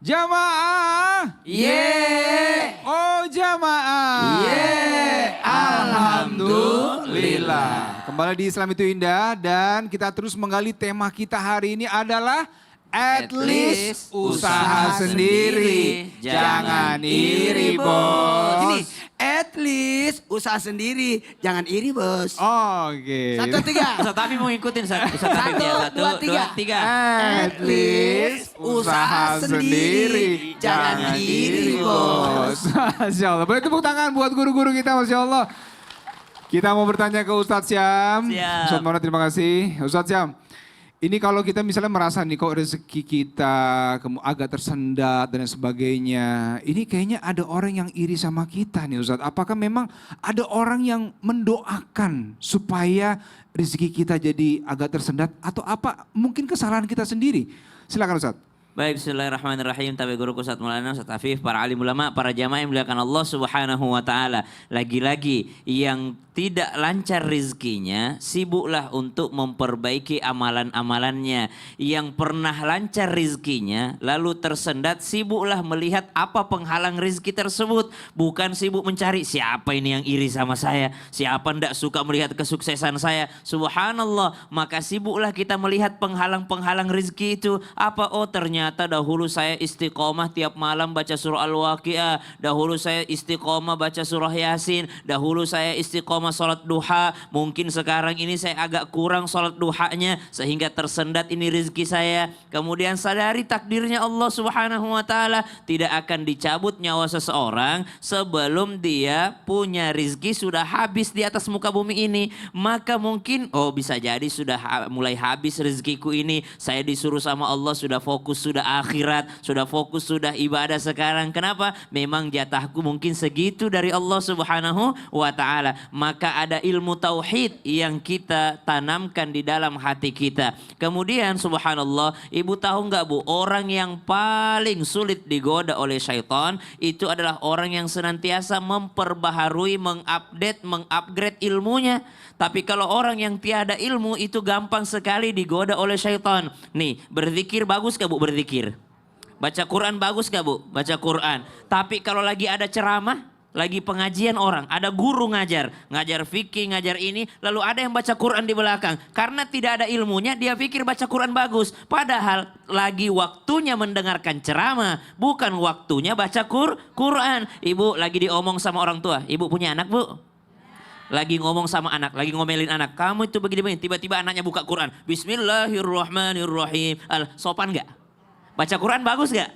Jamaah. Ye. Oh jamaah. Ye. Alhamdulillah. Kembali di Islam itu Indah dan kita terus menggali tema kita hari ini adalah At least usaha sendiri. Jangan iri bos. Ini at least usaha sendiri, jangan iri bos. Oke. 1, 2, 3. Ustaz Tafi mau ngikutin Ustaz Tafi ya. 1, 2, 3. At least usaha sendiri. Jangan iri bos. Masya Allah. Boleh tepuk tangan buat guru-guru kita Masya Allah. Kita mau bertanya ke Ustadz Syam. Siap. Ustadz Maulana terima kasih. Ustadz Syam. Ini kalau kita misalnya merasa nih kok rezeki kita agak tersendat dan sebagainya. Ini kayaknya ada orang yang iri sama kita nih Ustadz. Apakah memang ada orang yang mendoakan supaya rezeki kita jadi agak tersendat? Atau apa mungkin kesalahan kita sendiri? Silakan Ustadz. Baik, bismillahirrahmanirrahim. Tapi guruku Ustaz Maulana, Ustaz Afif, para alim ulama, para jamaah yang dimuliakan Allah Subhanahu wa taala. Lagi-lagi yang tidak lancar rezekinya, sibuklah untuk memperbaiki amalan-amalannya. Yang pernah lancar rezekinya, lalu tersendat, sibuklah melihat apa penghalang rezeki tersebut. Bukan sibuk mencari siapa ini yang iri sama saya, siapa ndak suka melihat kesuksesan saya. Subhanallah, maka sibuklah kita melihat penghalang-penghalang rezeki itu. Apa? Oh ternyata dahulu saya istiqomah tiap malam baca surah Al-Waqiah. Dahulu saya istiqomah baca surah Yasin. Dahulu saya istiqomah sholat duha, mungkin sekarang ini saya agak kurang sholat duhanya sehingga tersendat ini rezeki saya. Kemudian sadari takdirnya Allah Subhanahu wa taala, tidak akan dicabut nyawa seseorang sebelum dia punya rezeki sudah habis di atas muka bumi ini. Maka mungkin oh bisa jadi sudah mulai habis rezekiku ini, saya disuruh sama Allah sudah fokus sudah akhirat, sudah fokus sudah ibadah sekarang. Kenapa? Memang jatahku mungkin segitu dari Allah Subhanahu wa taala. Maka ada ilmu tauhid yang kita tanamkan di dalam hati kita. Kemudian subhanallah, ibu tahu nggak bu, orang yang paling sulit digoda oleh syaitan itu adalah orang yang senantiasa memperbaharui, mengupgrade ilmunya. Tapi kalau orang yang tiada ilmu itu gampang sekali digoda oleh syaitan. Nih, berzikir bagus gak bu berzikir? Baca Quran bagus gak bu? Baca Quran. Tapi kalau lagi ada ceramah, lagi pengajian orang, ada guru ngajar fikih, ngajar ini, lalu ada yang baca Quran di belakang. Karena tidak ada ilmunya, dia pikir baca Quran bagus. Padahal lagi waktunya mendengarkan ceramah, bukan waktunya baca Quran. Ibu lagi diomong sama orang tua, ibu punya anak bu? Lagi ngomong sama anak, lagi ngomelin anak, kamu itu begini-begini, tiba-tiba anaknya buka Quran. Bismillahirrahmanirrahim. Sopan gak? Baca Quran bagus gak?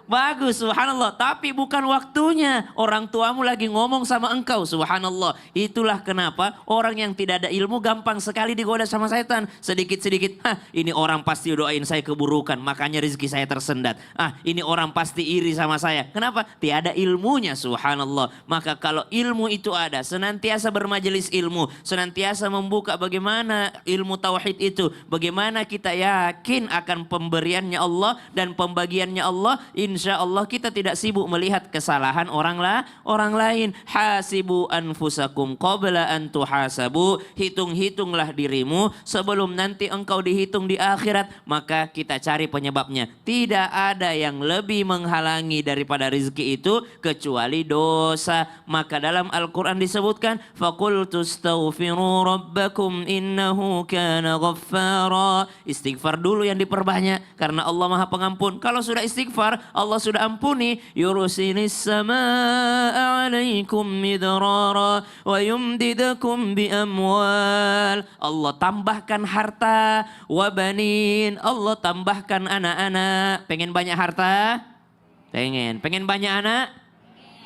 Bagus, subhanallah. Tapi bukan waktunya. Orang tuamu lagi ngomong sama engkau, subhanallah. Itulah kenapa orang yang tidak ada ilmu gampang sekali digoda sama setan. Sedikit-sedikit, ini orang pasti doain saya keburukan, makanya rezeki saya tersendat. Ini orang pasti iri sama saya. Kenapa? Tiada ilmunya, subhanallah. Maka kalau ilmu itu ada, senantiasa bermajelis ilmu, senantiasa membuka bagaimana ilmu tauhid itu, bagaimana kita yakin akan pemberiannya Allah dan pembagiannya Allah. Insya Allah kita tidak sibuk melihat kesalahan orang lain. Hasibu anfusakum qabla an tuhasabu. Hitung-hitunglah dirimu sebelum nanti engkau dihitung di akhirat. Maka kita cari penyebabnya. Tidak ada yang lebih menghalangi daripada rezeki itu kecuali dosa. Maka dalam Al-Quran disebutkan, faqultu astaghfiru rabbakum innahu kana ghaffara. Istighfar dulu yang diperbanyak karena Allah Maha Pengampun. Kalau sudah istighfar, Allah sudah ampuni. Yurusilis samaa alaikum midrara wa yumdidakum bi amwal. Allah tambahkan harta wa banin. Allah tambahkan anak-anak. Pengen banyak harta? Pengen banyak anak?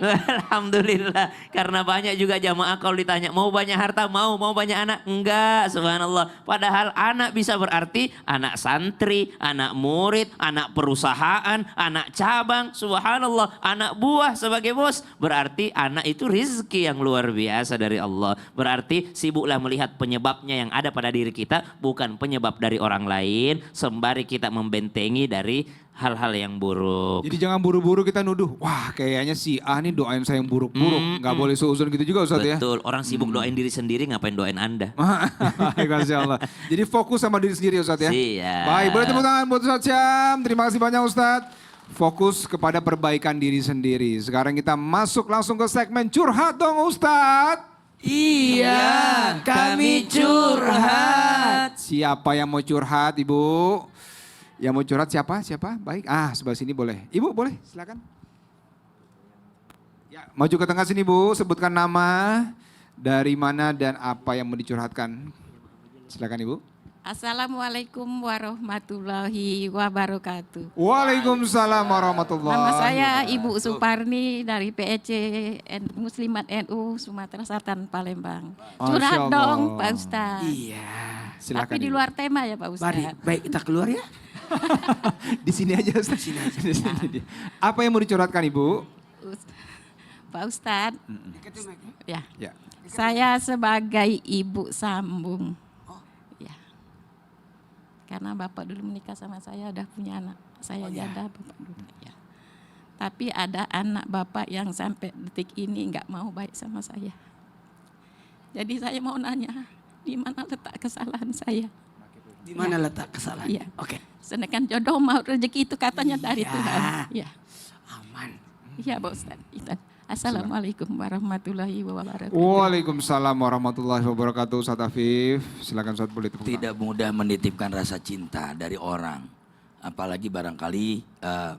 Alhamdulillah, karena banyak juga jamaah kalau ditanya mau banyak harta, mau banyak anak, enggak, subhanallah. Padahal anak bisa berarti anak santri, anak murid, anak perusahaan, anak cabang, subhanallah, anak buah sebagai bos. Berarti anak itu rezeki yang luar biasa dari Allah. Berarti sibuklah melihat penyebabnya yang ada pada diri kita, bukan penyebab dari orang lain, sembari kita membentengi dari hal-hal yang buruk. Jadi jangan buru-buru kita nuduh, wah kayaknya si A nih doain saya yang buruk-buruk. Gak boleh seuzon gitu juga Ustaz ya. Betul, orang sibuk doain diri sendiri ngapain doain Anda. Masya Allah. Jadi fokus sama diri sendiri Ustaz ya. Siap. Baik, boleh tepuk tangan buat Ustaz Syam. Terima kasih banyak Ustaz. fokus kepada perbaikan diri sendiri. Sekarang kita masuk langsung ke segmen curhat dong Ustadz. Iya, kami curhat. Siapa yang mau curhat Ibu? Yang mau curhat siapa? Siapa? Baik. Sebelah sini boleh. Ibu boleh, silakan. Ya, maju ke tengah sini Bu, sebutkan nama, dari mana dan apa yang mau dicurhatkan. Silakan Ibu. Assalamualaikum warahmatullahi wabarakatuh. Waalaikumsalam warahmatullahi Nama saya wabarakatuh. Ibu Suparni dari PEC Muslimat NU Sumatera Selatan Palembang. Masya Curhat Allah. dong Pak Ustadz. Iya. Silakan. Tapi di Ibu. luar tema ya Pak Mari, Ustadz. baik kita keluar ya. Di sini aja Ustaz. Di sini. Apa yang mau dicurhatkan Ibu? Pak Ustadz, ya. Ya. Saya sebagai ibu sambung. Ya. Karena Bapak dulu menikah sama saya, udah punya anak. Saya janda Bapak dulu. Ya. Tapi ada anak Bapak yang sampai detik ini nggak mau baik sama saya. Jadi saya mau nanya, di mana letak kesalahan saya? Di mana letak kesalahan? Iya. Oke. Sedangkan jodoh mau rezeki itu katanya dari Iya. Tuhan. Ya. Aman. Iya Pak Ustadz. Itu. Assalamualaikum warahmatullahi wabarakatuh. Waalaikumsalam warahmatullahi wabarakatuh. Ustaz Afif, silakan Ustaz boleh tepuk tangan. Tidak mudah menitipkan rasa cinta dari orang. Apalagi barangkali,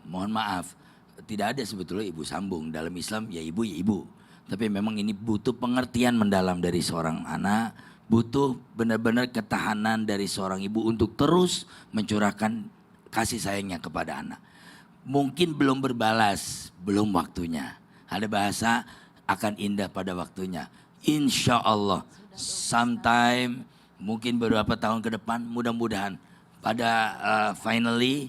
mohon maaf, tidak ada sebetulnya ibu sambung. Dalam Islam ya ibu. Tapi memang ini butuh pengertian mendalam dari seorang anak. Butuh benar-benar ketahanan dari seorang ibu untuk terus mencurahkan kasih sayangnya kepada anak. Mungkin belum berbalas, belum waktunya. Ada bahasa akan indah pada waktunya. Insya Allah, sometime mungkin beberapa tahun ke depan, mudah-mudahan pada finally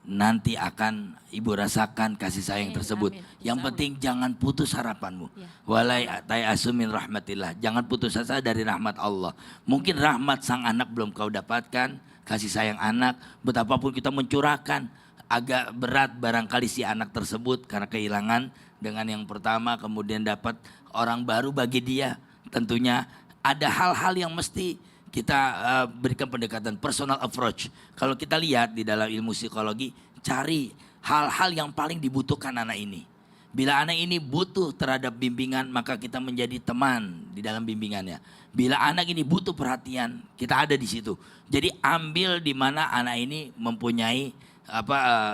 nanti akan ibu rasakan kasih sayang Amin, tersebut. amin. Yang Insya penting jangan putus harapanmu. Ya. Walai ta'asumin rahmatillah. Jangan putus asa dari rahmat Allah. Mungkin rahmat sang anak belum kau dapatkan, kasih sayang anak, betapapun kita mencurahkan, agak berat barangkali si anak tersebut karena kehilangan dengan yang pertama, kemudian dapat orang baru bagi dia. Tentunya ada hal-hal yang mesti kita berikan pendekatan personal approach. Kalau kita lihat di dalam ilmu psikologi, cari hal-hal yang paling dibutuhkan anak ini. Bila anak ini butuh terhadap bimbingan, maka kita menjadi teman di dalam bimbingannya. Bila anak ini butuh perhatian, kita ada di situ. Jadi ambil di mana anak ini mempunyai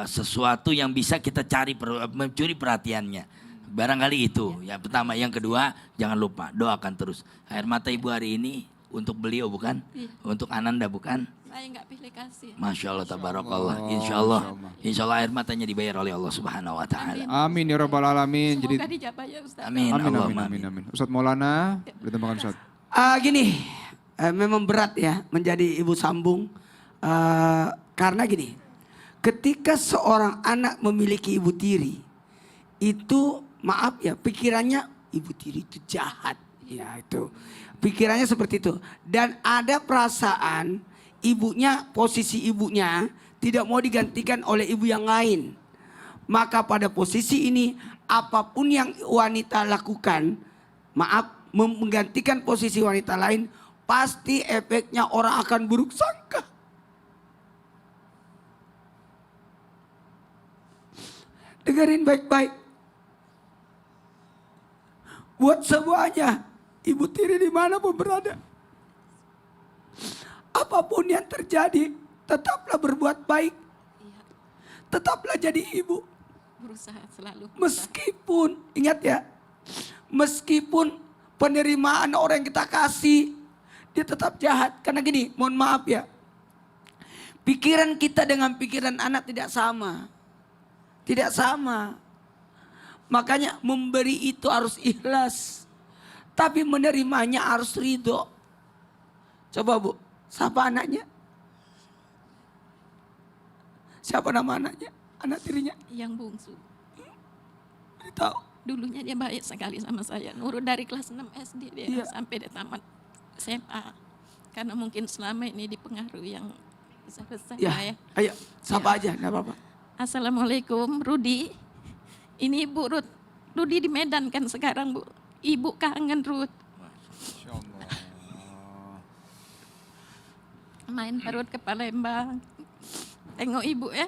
sesuatu yang bisa kita cari, mencuri perhatiannya. Barangkali itu yang pertama. Yang kedua, jangan lupa doakan terus. Air mata ibu hari ini untuk beliau bukan? Iya. Untuk Ananda bukan? Saya nggak pilih kasih. Masya Allah, tabarakallah. Allah. Insya Allah air matanya dibayar oleh Allah Subhanahu Wa Taala. Amin ya rabbal alamin. Semoga dijabah ya Ustadz. Amin. Amin, Allahumma amin, amin. Ustaz Maulana, ditambahkan Ustaz. Gini, memang berat ya menjadi ibu sambung. Karena gini, ketika seorang anak memiliki ibu tiri, itu maaf ya, pikirannya ibu tiri itu jahat. Ya itu, pikirannya seperti itu. Dan ada perasaan ibunya, posisi ibunya tidak mau digantikan oleh ibu yang lain. Maka pada posisi ini, apapun yang wanita lakukan, maaf, menggantikan posisi wanita lain, pasti efeknya orang akan buruk sangka. Dengerin baik-baik. Buat semuanya, ibu tiri dimanapun berada, apapun yang terjadi, tetaplah berbuat baik. Tetaplah jadi ibu. Berusaha selalu. Meskipun, ingat ya, meskipun penerimaan orang yang kita kasih, dia tetap jahat. Karena gini, mohon maaf ya, pikiran kita dengan pikiran anak tidak sama. Tidak sama. Makanya memberi itu harus ikhlas. Tapi menerimanya harus ridho. Coba Bu, siapa anaknya? Siapa nama anaknya? Anak tirinya? Yang bungsu. Tahu. Dulunya dia baik sekali sama saya. Nurut dari kelas 6 SD dia Iya. sampai dia tamat SMA. Karena mungkin selama ini dipengaruhi yang besar-besar Ya, lah ya. ayo, siapa aja, enggak apa-apa. Assalamualaikum Rudi. Ini Ibu Ruth. Rudi di Medan kan sekarang Bu. Ibu kangen Ruth. Main perut ke Palembang. Tengok ibu ya.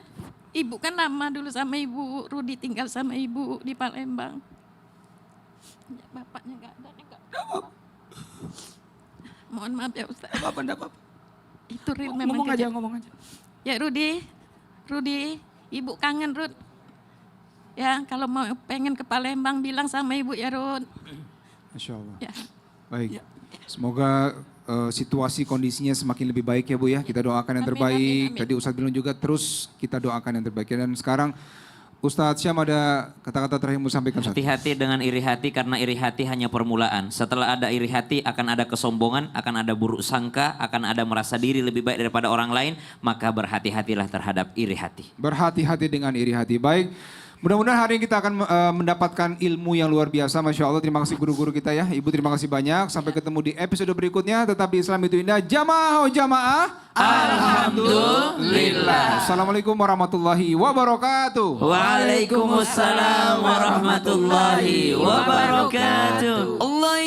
Ibu kan lama dulu sama ibu, Rudi tinggal sama ibu di Palembang. Ya, bapaknya nggak ada. Mohon maaf ya Ustaz. Enggak apa-apa. Itu real memang Ngomong aja, kejadian. ngomong aja. Ya Rudi, ibu kangen Rud. Ya kalau mau pengen ke Palembang bilang sama ibu ya Rud. Masya Allah. Ya. Baik. Semoga situasi kondisinya semakin lebih baik ya Bu ya. Kita doakan yang Amin, terbaik. amin, amin. Tadi Ustadz bilang juga terus kita doakan yang terbaik. Dan sekarang Ustadz Syam ada kata-kata terakhir yang mau sampaikan Ustadz. Hati-hati dengan iri hati karena iri hati hanya permulaan. Setelah ada iri hati akan ada kesombongan, akan ada buruk sangka, akan ada merasa diri lebih baik daripada orang lain. Maka berhati-hatilah terhadap iri hati. Berhati-hati dengan iri hati. Baik. Mudah-mudahan hari ini kita akan mendapatkan ilmu yang luar biasa. Masya Allah, terima kasih guru-guru kita ya. Ibu terima kasih banyak. Sampai ketemu di episode berikutnya. Tetap di Islam itu indah. Jamaah, oh jamaah. Alhamdulillah. Assalamualaikum warahmatullahi wabarakatuh. Waalaikumsalam warahmatullahi wabarakatuh. Allah